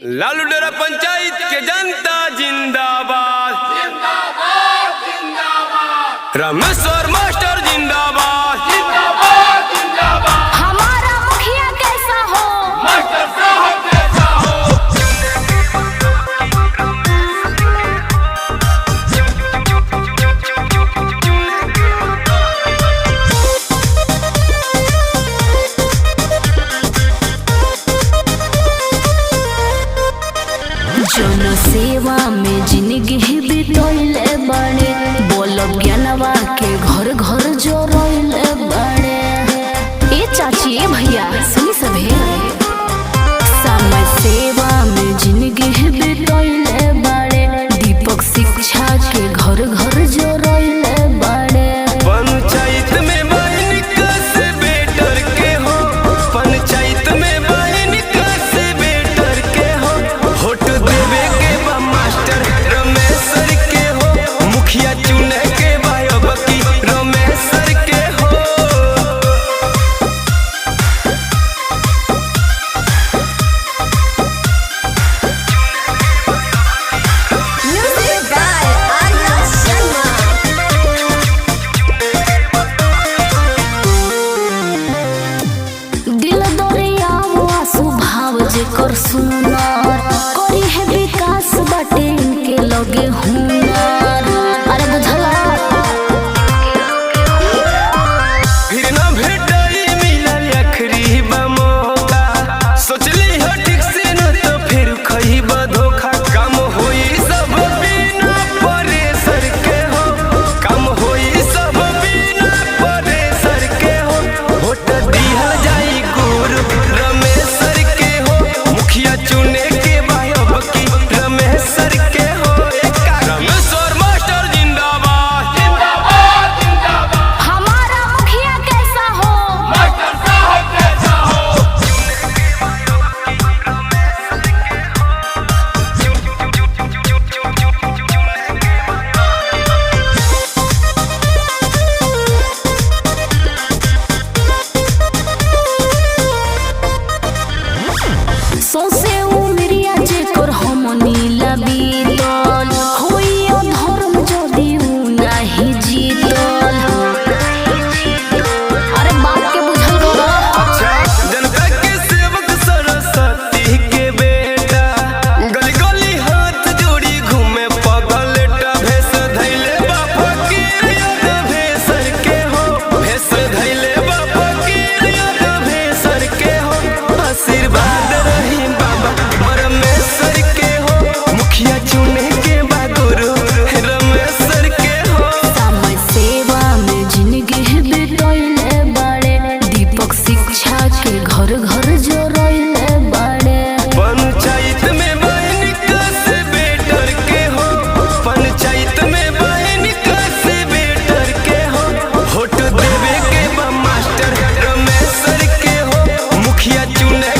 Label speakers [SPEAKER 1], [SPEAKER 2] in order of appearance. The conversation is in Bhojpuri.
[SPEAKER 1] लालू डेरा पंचायत के जनता जिंदाबाद जिंदाबाद जिंदाबाद। रामेश्वर मास्टर जिंदाबाद जिंदाबाद जिंदाबाद।
[SPEAKER 2] हमारा मुखिया कैसा हो,
[SPEAKER 1] मास्टर साहब कैसा हो।
[SPEAKER 2] जन सेवा में जिंदगी बितोइले बड़े, बोलो ज्ञानवा के घर घर जोड़ोइले बड़े। ए चाची ए भैया सुनी सभे, समय सेवा में जिंदगी बितोइले बड़े, दीपक शिक्षा के घर घर जोड़ोइले बड़े।
[SPEAKER 1] पंचायत में बहन से बेटर के हो, पंचायत में बहन से बेटर के हो। वोट देवे के बा मास्टर रमेश्वर के हो, मुखिया चुने के बा अब की रमेश्वर के हो।
[SPEAKER 2] Music by Arya Sharma। दिल दरिया स्वभाव जेकर सुनार, करी है विकास बाटे इनके लगे हुनर। अरे बुझला
[SPEAKER 1] फिर ना भेटाई मिलल आखिरी बा मौका, सोचली हो ठीक से न तो फिर खइब धोखा। काम होई सब बिना परेशर के हो, काम होई सब बिना परेशर के हो। वोट दिहल जाई गुरु रमेश्वर के हो, मुखिया चुने के बा अब की रमेश्वर के हो। रामेश्वर मास्टर जिंदाबाद जिंदाबाद जिंदाबाद।
[SPEAKER 2] हमारा मुखिया कैसा हो,
[SPEAKER 1] मास्टर साहब कैसा हो।
[SPEAKER 2] सौसे उमरिया जेकर हमनी लबीतल, होई अधर्म जदि उ नाही जीतल। अरे बात के बुझल करो।
[SPEAKER 1] अच्छा जनता के सेवक सरस्वती के बेटा, गली गली हाथ जोड़ी घूमे पगलेटा। भेस धैले बा फकीर याद भेसर के हो, भेस धैले बा फकीर याद भेसर के हो। आशीर्वाद रही बाबा रमेश्वर के हो, मुखिया चुने के बा गुरु रमेश्वर के हो।
[SPEAKER 2] समय सेवा में जिंदगी बितोइले बड़े, दीपक शिक्षा के घर घर जोड़ोइले बड़े।
[SPEAKER 1] पंचायत में बहन से बेटर के हो, पंचायत में बहन से बेटर के हो। वोट देवे के बा मास्टर रमेश्वर के हो, मुखिया चुने